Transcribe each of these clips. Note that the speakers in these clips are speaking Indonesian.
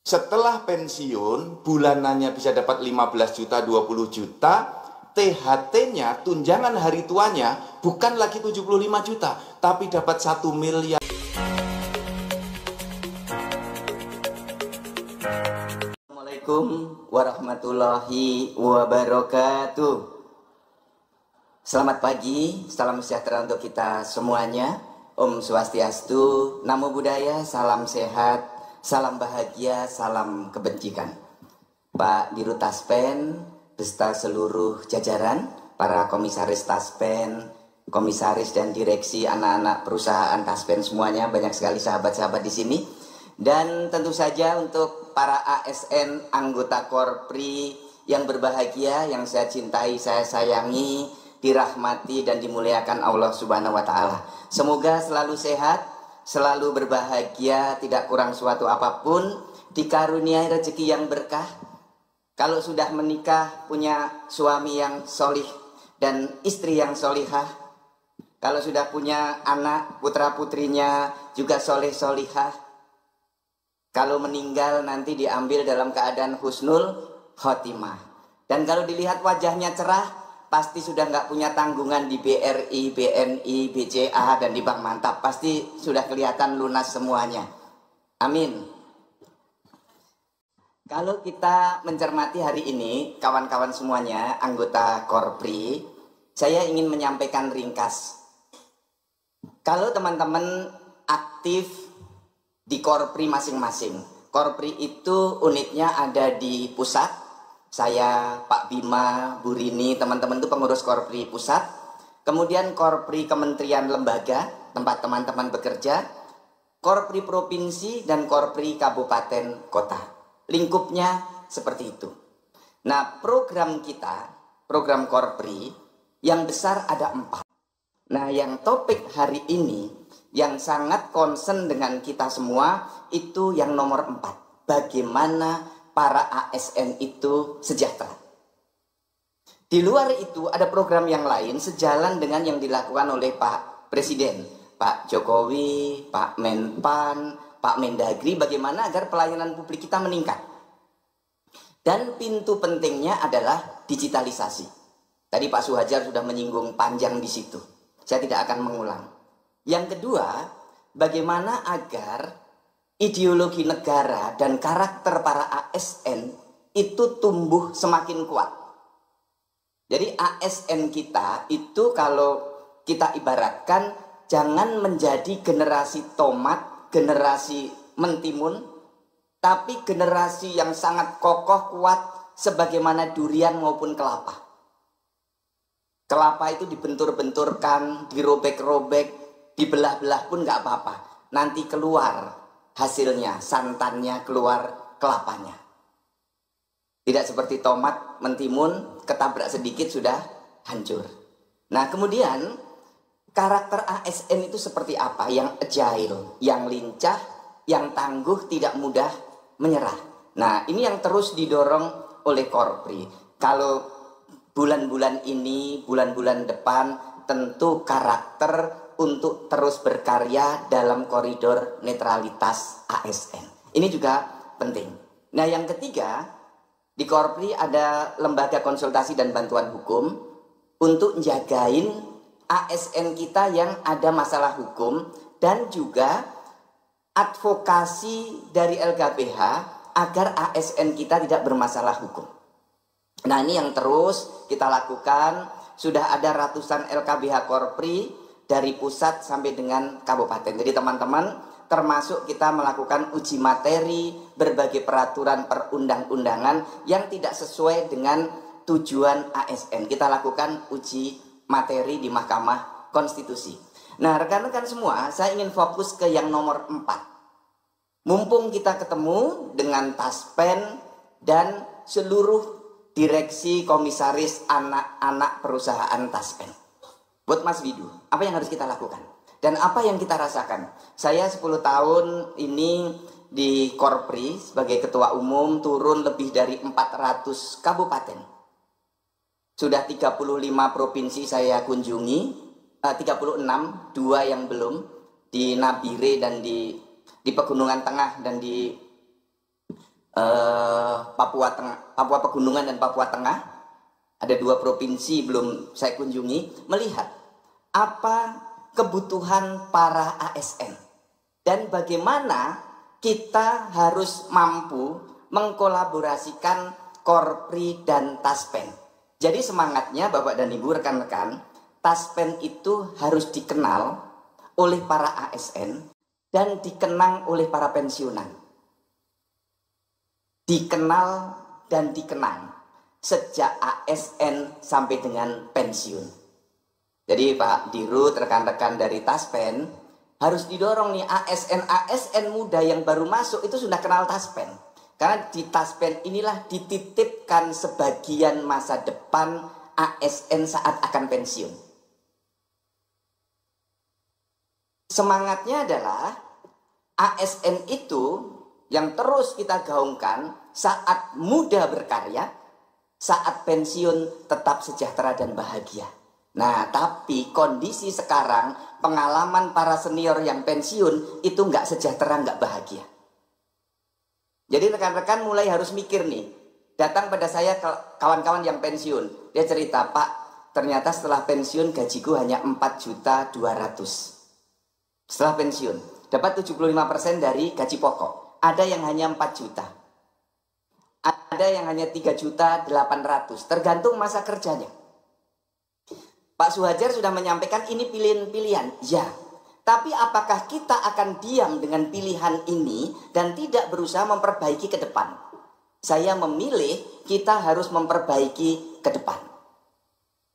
Setelah pensiun, bulanannya bisa dapat 15 juta, 20 juta. THT-nya, tunjangan hari tuanya, bukan lagi 75 juta, tapi dapat 1 miliar. Assalamualaikum warahmatullahi wabarakatuh. Selamat pagi, salam sejahtera untuk kita semuanya. Om Swastiastu, Namo Buddhaya, salam sehat, salam bahagia, salam kebajikan. Pak Dirut Taspen, beserta seluruh jajaran, para komisaris Taspen, komisaris dan direksi, anak-anak perusahaan Taspen semuanya, banyak sekali sahabat-sahabat di sini. Dan tentu saja untuk para ASN, anggota Korpri yang berbahagia, yang saya cintai, saya sayangi, dirahmati dan dimuliakan Allah Subhanahu wa Ta'ala. Semoga selalu sehat, selalu berbahagia, tidak kurang suatu apapun, dikaruniai rezeki yang berkah. Kalau sudah menikah, punya suami yang solih dan istri yang solihah. Kalau sudah punya anak, putra-putrinya juga solih-solihah. Kalau meninggal nanti diambil dalam keadaan husnul khotimah. Dan kalau dilihat wajahnya cerah, pasti sudah nggak punya tanggungan di BRI, BNI, BCA, dan di Bank Mantap. Pasti sudah kelihatan lunas semuanya. Amin. Kalau kita mencermati hari ini, kawan-kawan semuanya, anggota Korpri, saya ingin menyampaikan ringkas. Kalau teman-teman aktif di Korpri masing-masing, Korpri itu unitnya ada di pusat. Saya, Pak Bima, Bu Rini, teman-teman itu pengurus Korpri pusat. Kemudian Korpri kementerian lembaga, tempat teman-teman bekerja, Korpri provinsi, dan Korpri kabupaten kota. Lingkupnya seperti itu. Nah, program kita, program Korpri, yang besar ada 4. Nah, yang topik hari ini, yang sangat concern dengan kita semua, itu yang nomor 4. Bagaimana para ASN itu sejahtera. Di luar itu ada program yang lain sejalan dengan yang dilakukan oleh Pak Presiden, Pak Jokowi, Pak Menpan, Pak Mendagri, bagaimana agar pelayanan publik kita meningkat. Dan pintu pentingnya adalah digitalisasi. Tadi Pak Suhajar sudah menyinggung panjang di situ. Saya tidak akan mengulang. Yang kedua, bagaimana agar ideologi negara dan karakter para ASN itu tumbuh semakin kuat. Jadi ASN kita itu kalau kita ibaratkan jangan menjadi generasi tomat, generasi mentimun, tapi generasi yang sangat kokoh kuat sebagaimana durian maupun kelapa. Kelapa itu dibentur-benturkan, dirobek-robek, dibelah-belah pun nggak apa-apa. Nanti keluar hasilnya, santannya keluar kelapanya. Tidak seperti tomat mentimun, ketabrak sedikit sudah hancur. Nah, kemudian karakter ASN itu seperti apa? Yang agile, yang lincah, yang tangguh, tidak mudah menyerah. Nah, ini yang terus didorong oleh Korpri. Kalau bulan-bulan ini, bulan-bulan depan, tentu karakter untuk terus berkarya dalam koridor netralitas ASN. Ini juga penting. Nah, yang ketiga, di Korpri ada lembaga konsultasi dan bantuan hukum untuk jagain ASN kita yang ada masalah hukum dan juga advokasi dari LKPH agar ASN kita tidak bermasalah hukum. Nah, ini yang terus kita lakukan. Sudah ada ratusan LKPH Korpri dari pusat sampai dengan kabupaten. Jadi teman-teman, termasuk kita melakukan uji materi berbagai peraturan perundang-undangan yang tidak sesuai dengan tujuan ASN. Kita lakukan uji materi di Mahkamah Konstitusi. Nah, rekan-rekan semua, saya ingin fokus ke yang nomor 4. Mumpung kita ketemu dengan Taspen dan seluruh direksi komisaris anak-anak perusahaan Taspen. Buat Mas Widu, apa yang harus kita lakukan? Dan apa yang kita rasakan? Saya 10 tahun ini di Korpri sebagai ketua umum, turun lebih dari 400 kabupaten. Sudah 35 provinsi saya kunjungi, 36, 2 yang belum, di Nabire dan di Pegunungan Tengah dan di Papua Tengah, Papua Pegunungan dan Papua Tengah, ada 2 provinsi belum saya kunjungi, melihat apa kebutuhan para ASN dan bagaimana kita harus mampu mengkolaborasikan Korpri dan Taspen. Jadi semangatnya Bapak dan Ibu rekan-rekan, Taspen itu harus dikenal oleh para ASN dan dikenang oleh para pensiunan. Dikenal dan dikenang sejak ASN sampai dengan pensiun. Jadi Pak Dirut, rekan-rekan dari Taspen harus didorong nih, ASN muda yang baru masuk itu sudah kenal Taspen. Karena di Taspen inilah dititipkan sebagian masa depan ASN saat akan pensiun. Semangatnya adalah ASN itu yang terus kita gaungkan saat muda berkarya, saat pensiun tetap sejahtera dan bahagia. Nah, tapi kondisi sekarang, pengalaman para senior yang pensiun itu nggak sejahtera, nggak bahagia. Jadi rekan-rekan mulai harus mikir nih. Datang pada saya kawan-kawan yang pensiun, dia cerita, Pak, ternyata setelah pensiun gajiku hanya 4.200.000. Setelah pensiun dapat 75% dari gaji pokok. Ada yang hanya 4 juta. Ada yang hanya 3.800.000. Tergantung masa kerjanya. Pak Suhajar sudah menyampaikan ini pilihan-pilihan. Ya. Tapi apakah kita akan diam dengan pilihan ini dan tidak berusaha memperbaiki ke depan? Saya memilih kita harus memperbaiki ke depan.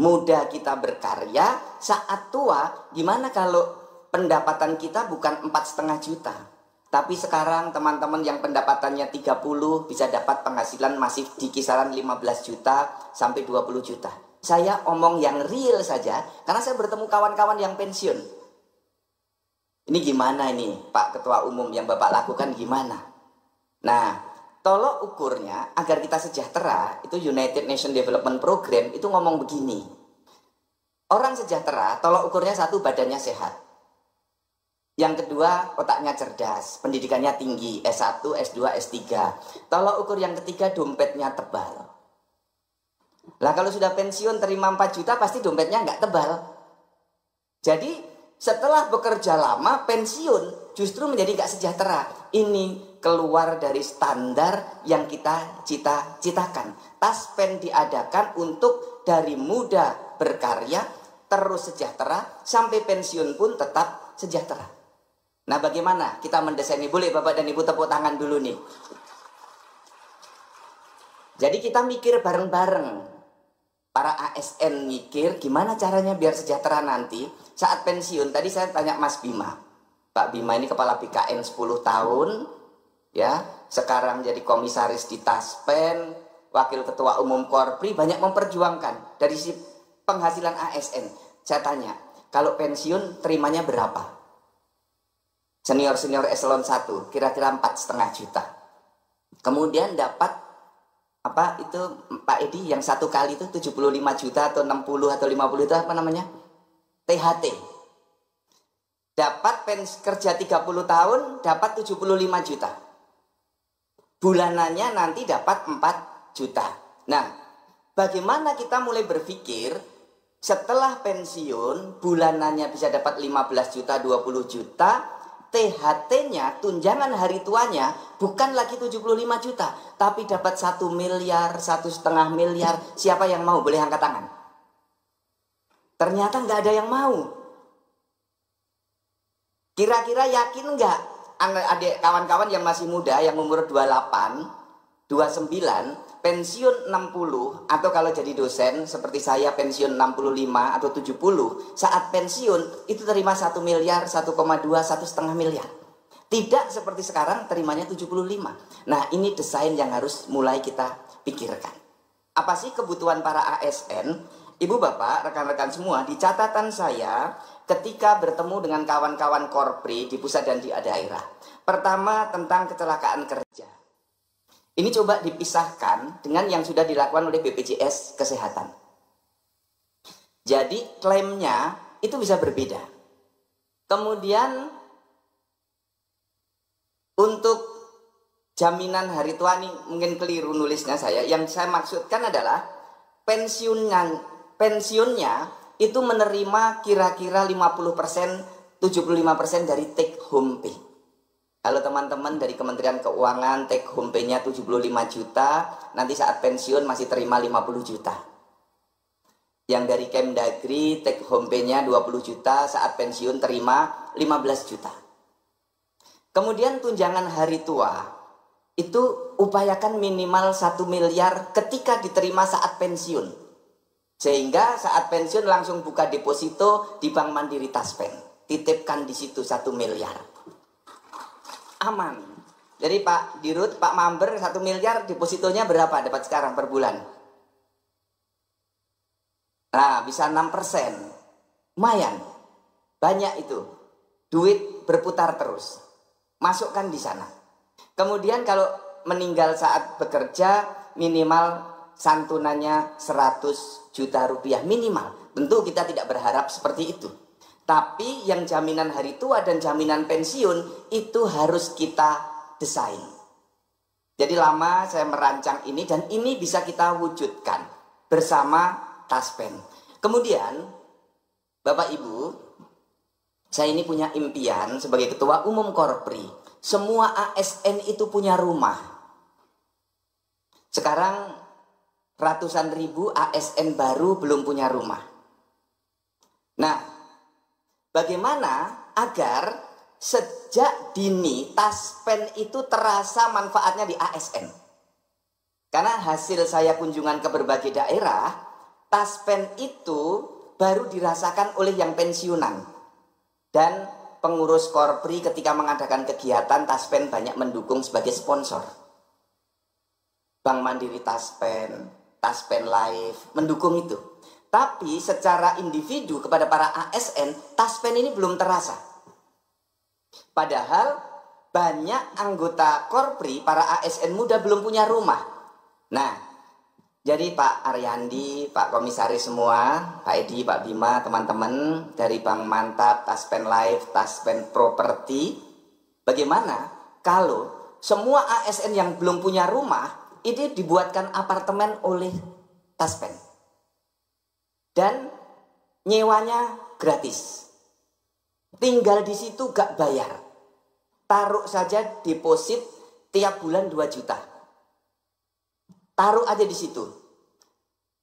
Muda kita berkarya, saat tua gimana kalau pendapatan kita bukan 4,5 juta? Tapi sekarang teman-teman yang pendapatannya 30 bisa dapat penghasilan masih di kisaran 15 juta sampai 20 juta. Saya omong yang real saja karena saya bertemu kawan-kawan yang pensiun. Ini gimana ini Pak Ketua Umum yang Bapak lakukan gimana? Nah, tolok ukurnya agar kita sejahtera, itu United Nations Development Program itu ngomong begini. Orang sejahtera, tolok ukurnya 1, badannya sehat. Yang kedua, otaknya cerdas, pendidikannya tinggi, S1, S2, S3. Tolok ukur yang ketiga, dompetnya tebal. Lah kalau sudah pensiun terima 4 juta, pasti dompetnya nggak tebal. Jadi setelah bekerja lama, pensiun justru menjadi nggak sejahtera. Ini keluar dari standar yang kita cita-citakan. Taspen diadakan untuk dari muda berkarya, terus sejahtera, sampai pensiun pun tetap sejahtera. Nah, bagaimana kita mendesain ini? Boleh Bapak dan Ibu tepuk tangan dulu nih. Jadi kita mikir bareng-bareng. Para ASN mikir gimana caranya biar sejahtera nanti saat pensiun. Tadi saya tanya Mas Bima. Pak Bima ini kepala BKN 10 tahun. Ya, sekarang jadi komisaris di Taspen, wakil ketua umum Korpri, banyak memperjuangkan dari si penghasilan ASN. Saya tanya, kalau pensiun terimanya berapa? Senior-senior eselon 1 kira-kira 4,5 juta. Kemudian dapat apa itu Pak Edi yang satu kali itu 75 juta atau 60 atau 50 itu apa namanya? THT. Dapat kerja 30 tahun dapat 75 juta. Bulanannya nanti dapat 4 juta. Nah, bagaimana kita mulai berpikir setelah pensiun bulanannya bisa dapat 15 juta, 20 juta, THT-nya, tunjangan hari tuanya, bukan lagi 75 juta, tapi dapat 1 miliar, 1,5 miliar. Siapa yang mau? Boleh angkat tangan. Ternyata nggak ada yang mau. Kira-kira yakin nggak adik kawan-kawan yang masih muda, yang umur 28, 29, pensiun 60, atau kalau jadi dosen seperti saya pensiun 65 atau 70, saat pensiun itu terima 1 miliar, 1,2, 1,5 miliar. Tidak seperti sekarang terimanya 75. Nah, ini desain yang harus mulai kita pikirkan. Apa sih kebutuhan para ASN? Ibu bapak, rekan-rekan semua, di catatan saya ketika bertemu dengan kawan-kawan Korpri di pusat dan di daerah. Pertama, tentang kecelakaan kerja. Ini coba dipisahkan dengan yang sudah dilakukan oleh BPJS Kesehatan. Jadi klaimnya itu bisa berbeda. Kemudian untuk jaminan hari tua ini mungkin keliru nulisnya saya. Yang saya maksudkan adalah pensiunnya itu menerima kira-kira 50%, 75% dari take home pay. Kalau teman-teman dari Kementerian Keuangan take home pay-nya 75 juta, nanti saat pensiun masih terima 50 juta. Yang dari Kemdagri take home pay-nya 20 juta, saat pensiun terima 15 juta. Kemudian tunjangan hari tua itu upayakan minimal 1 miliar ketika diterima saat pensiun. Sehingga saat pensiun langsung buka deposito di Bank Mandiri Taspen. Titipkan di situ 1 miliar. Aman. Jadi Pak Dirut, Pak Mamber 1 miliar depositonya berapa dapat sekarang per bulan? Nah, bisa 6%. Lumayan. Banyak itu. Duit berputar terus. Masukkan di sana. Kemudian kalau meninggal saat bekerja, minimal santunannya 100 juta rupiah minimal. Tentu kita tidak berharap seperti itu. Tapi yang jaminan hari tua dan jaminan pensiun itu harus kita desain. Jadi lama saya merancang ini dan ini bisa kita wujudkan bersama Taspen. Kemudian Bapak Ibu, saya ini punya impian sebagai Ketua Umum Korpri. Semua ASN itu punya rumah. Sekarang ratusan ribu ASN baru belum punya rumah. Nah, bagaimana agar sejak dini Taspen itu terasa manfaatnya di ASN? Karena hasil saya kunjungan ke berbagai daerah, Taspen itu baru dirasakan oleh yang pensiunan. Dan pengurus Korpri ketika mengadakan kegiatan Taspen banyak mendukung sebagai sponsor. Bank Mandiri Taspen, Taspen Life, mendukung itu. Tapi secara individu kepada para ASN, Taspen ini belum terasa. Padahal banyak anggota Korpri, para ASN muda belum punya rumah. Nah, jadi Pak Aryandi, Pak Komisaris semua, Pak Edi, Pak Bima, teman-teman dari Bank Mantap, Taspen Life, Taspen Property, bagaimana kalau semua ASN yang belum punya rumah, ini dibuatkan apartemen oleh Taspen. Dan nyewanya gratis. Tinggal di situ gak bayar. Taruh saja deposit tiap bulan 2 juta. Taruh aja di situ.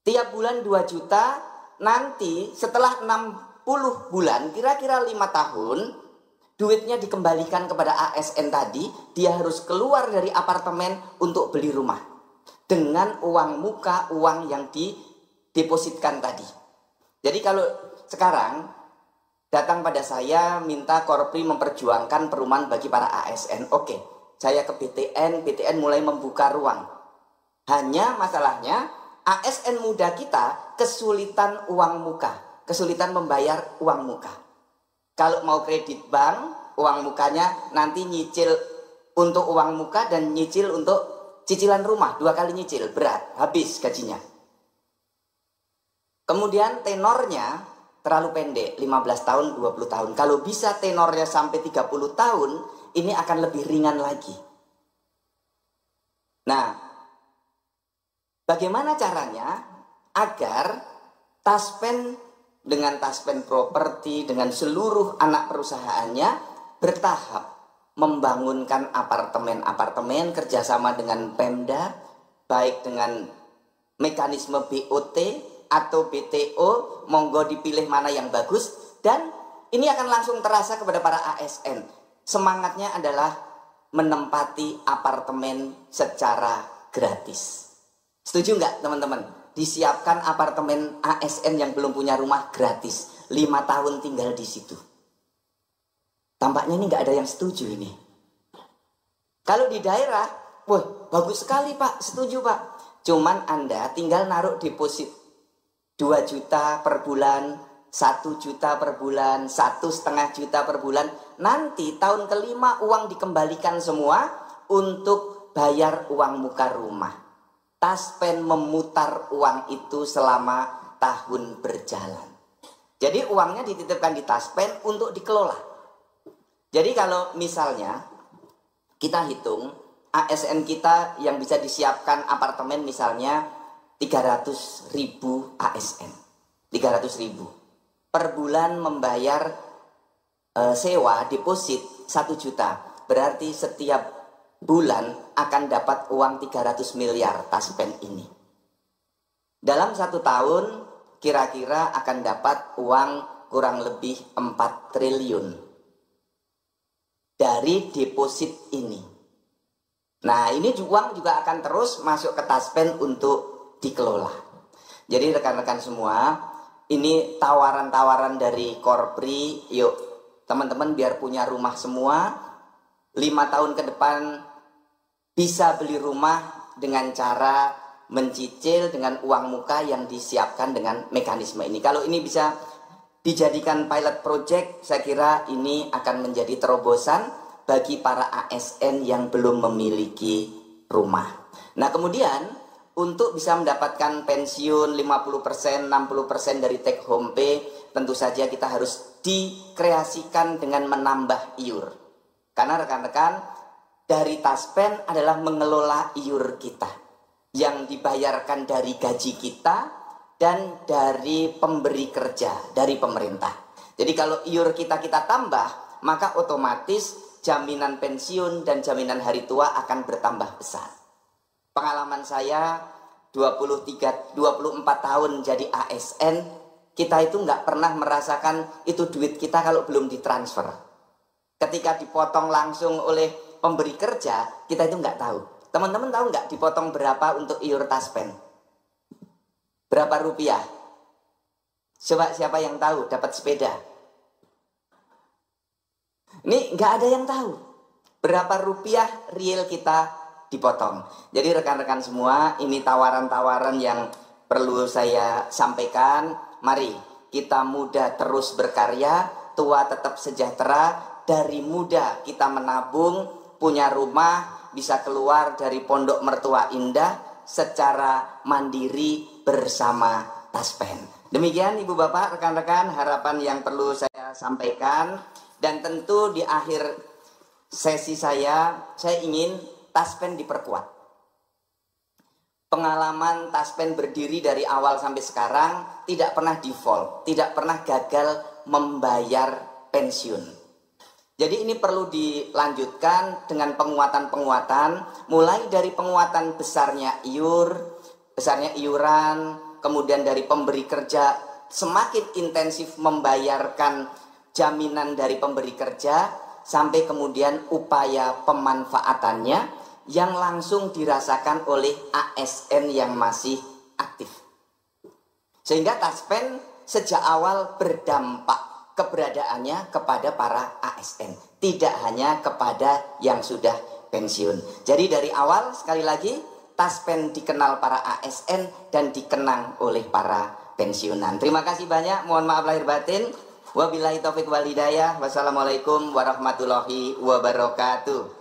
Tiap bulan 2 juta, nanti setelah 60 bulan, kira-kira 5 tahun, duitnya dikembalikan kepada ASN tadi, dia harus keluar dari apartemen untuk beli rumah. Dengan uang muka, uang yang didepositkan tadi. Jadi kalau sekarang datang pada saya minta Korpri memperjuangkan perumahan bagi para ASN. Oke, saya ke BTN mulai membuka ruang. Hanya masalahnya ASN muda kita kesulitan uang muka, kesulitan membayar uang muka. Kalau mau kredit bank, uang mukanya nanti nyicil untuk uang muka dan nyicil untuk cicilan rumah, 2 kali nyicil, berat, habis gajinya. Kemudian tenornya terlalu pendek, 15 tahun, 20 tahun. Kalau bisa tenornya sampai 30 tahun, ini akan lebih ringan lagi. Nah, bagaimana caranya agar Taspen dengan Taspen Property, dengan seluruh anak perusahaannya bertahap membangunkan apartemen-apartemen kerjasama dengan Pemda, baik dengan mekanisme BOT atau BTO, monggo dipilih mana yang bagus, dan ini akan langsung terasa kepada para ASN. Semangatnya adalah menempati apartemen secara gratis. Setuju nggak teman-teman? Disiapkan apartemen ASN yang belum punya rumah gratis. 5 tahun tinggal di situ. Tampaknya ini nggak ada yang setuju ini. Kalau di daerah, wah bagus sekali Pak, setuju Pak. Cuman Anda tinggal naruh deposit 2 juta per bulan, 1 juta per bulan, 1,5 juta per bulan. Nanti tahun kelima uang dikembalikan semua untuk bayar uang muka rumah. Taspen memutar uang itu selama tahun berjalan. Jadi uangnya dititipkan di Taspen untuk dikelola. Jadi kalau misalnya kita hitung ASN kita yang bisa disiapkan apartemen misalnya 300.000 ASN. 300.000. Per bulan membayar sewa deposit 1 juta. Berarti setiap bulan akan dapat uang 300 miliar Taspen ini. Dalam 1 tahun kira-kira akan dapat uang kurang lebih 4 triliun dari deposit ini. Nah, ini uang juga akan terus masuk ke Taspen untuk dikelola. Jadi rekan-rekan semua, ini tawaran-tawaran dari Korpri. Yuk teman-teman biar punya rumah semua, 5 tahun ke depan bisa beli rumah dengan cara mencicil dengan uang muka yang disiapkan dengan mekanisme ini. Kalau ini bisa dijadikan pilot project, saya kira ini akan menjadi terobosan bagi para ASN yang belum memiliki rumah. Nah, kemudian untuk bisa mendapatkan pensiun 50%, 60% dari take home pay, tentu saja kita harus dikreasikan dengan menambah iur. Karena rekan-rekan, dari Taspen adalah mengelola iur kita yang dibayarkan dari gaji kita dan dari pemberi kerja, dari pemerintah. Jadi kalau iur kita tambah, maka otomatis jaminan pensiun dan jaminan hari tua akan bertambah besar. Pengalaman saya 24 tahun jadi ASN, kita itu nggak pernah merasakan itu duit kita kalau belum ditransfer. Ketika dipotong langsung oleh pemberi kerja, kita itu nggak tahu. Teman-teman tahu nggak dipotong berapa untuk iur Taspen? Berapa rupiah? Coba siapa yang tahu dapat sepeda? Ini nggak ada yang tahu berapa rupiah real kita dipotong. Jadi rekan-rekan semua, ini tawaran-tawaran yang perlu saya sampaikan. Mari kita muda terus berkarya, tua tetap sejahtera. Dari muda kita menabung, punya rumah, bisa keluar dari pondok mertua indah secara mandiri bersama Taspen. Demikian Ibu Bapak, rekan-rekan, harapan yang perlu saya sampaikan. Dan tentu di akhir sesi saya ingin Taspen diperkuat. Pengalaman Taspen berdiri dari awal sampai sekarang tidak pernah default, tidak pernah gagal membayar pensiun. Jadi ini perlu dilanjutkan dengan penguatan-penguatan, mulai dari penguatan besarnya iuran, kemudian dari pemberi kerja semakin intensif membayarkan jaminan dari pemberi kerja, sampai kemudian upaya pemanfaatannya yang langsung dirasakan oleh ASN yang masih aktif. Sehingga Taspen sejak awal berdampak keberadaannya kepada para ASN, tidak hanya kepada yang sudah pensiun. Jadi dari awal sekali lagi Taspen dikenal para ASN dan dikenang oleh para pensiunan. Terima kasih banyak, mohon maaf lahir batin. Wabillahi taufiq wal hidayah. Wassalamualaikum warahmatullahi wabarakatuh.